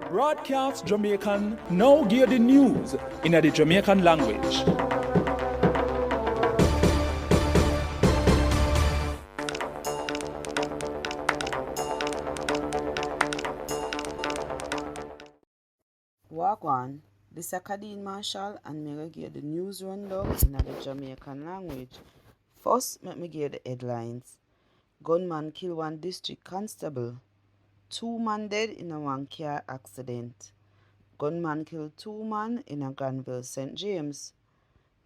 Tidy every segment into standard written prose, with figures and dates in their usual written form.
Braadkyaas Jamiekan now give the news in the Jamaican language. Wagwan, this is Kadeen Marshall and me will give the news rundown in the Jamaican language. First, let me give the headlines. Gunman kill one district constable. 2 men dead in a one car accident. Gunman kill 2 men in a Granville, St. James.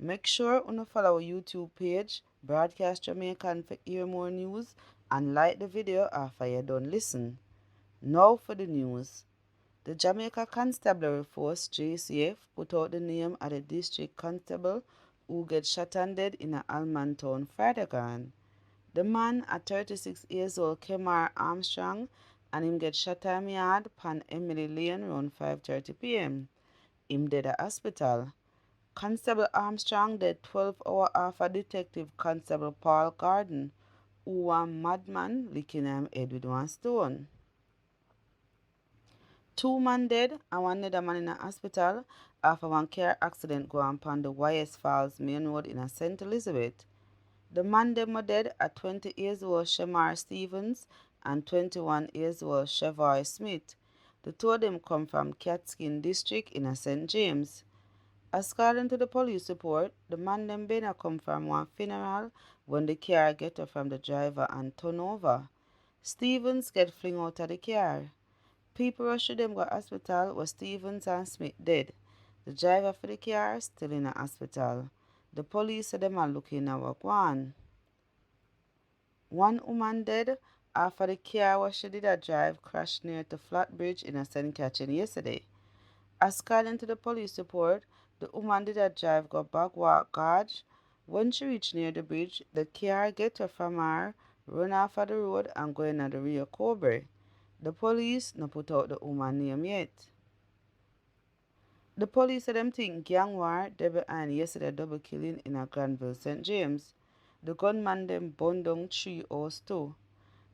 Make sure you follow our YouTube page, Braadkyaas Jamiekan, for hear more news and like the video after you done listen. Now for the news. The Jamaica Constabulary Force JCF put out the name of the district constable who get shot and dead in a Almantown Friday gone. The man at 36 years old Kemar Armstrong and him get shot in yard pan Emily Lane around 5:30 p.m. Him dead at hospital. Constable Armstrong dead 12 hours after Detective Constable Paul Garden who one madman licking him head with one stone. 2 men dead and one other man in a hospital after one car accident go on the YS Falls main road in St. Elizabeth. The man them were dead at 20 years old Shamar Stevens and 21 years old Chevroy Smith. The two of them come from Catskin District in St. James. According to the police report, the man them been come from one funeral when the car get up from the driver and turn over. Stevens get fling out of the car. People rush to them go hospital where Stevens and Smith dead. The driver for the car still in a hospital. The police said them are looking at what one. One woman dead after the car where she did a drive crashed near to Flat Bridge in a St. Catherine yesterday. According to the police report, the woman did a drive go back walk Gorge. When she reached near the bridge, the car get her from her, run off of the road and go in at the rear Cobra. The police no put out the woman name yet. The police said them think gang war they behind yesterday double killing in a Granville, St. James. The gunman them burned down 3 hours too.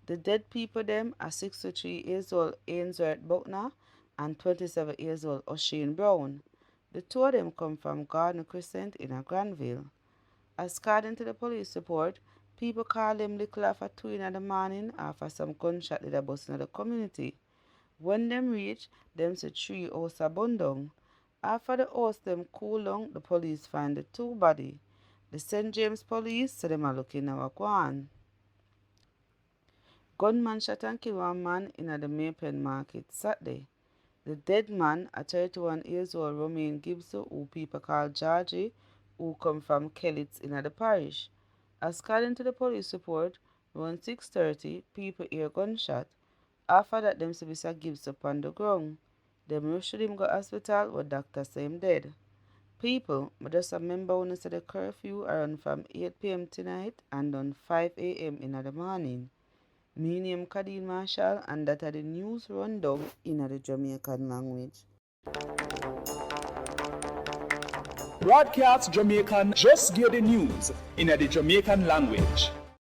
The dead people them are 63 years old Ainsworth Buckner and 27 years old O'Shane Brown. The two of them come from Gardner Crescent in a Granville. According to the police report, people call them little after 2 in the morning after some gunshot did a bust in the community. When them reach, them say 3 houses are burned down. After the house them cool down, the police find the 2 bodies. The St. James police say them are looking at what go on. Gunman shot and killed one man in the Maypen Market Saturday. The dead man, a 31 years old Romain Gibson, who people call Georgie, who come from Kellits in the parish. According to the police report, around 6:30, people hear gunshot. After that, them see Mr. Gibson on the ground. Them rushed him go hospital where doctor say him dead. People, I just remember when they say the curfew around from 8 p.m. tonight and on 5 a.m. in the morning. Me name Kadeen Marshall and that are the news rundown in the Jamaican language. Braadkyaas Jamiekan just give the news in the Jamaican language.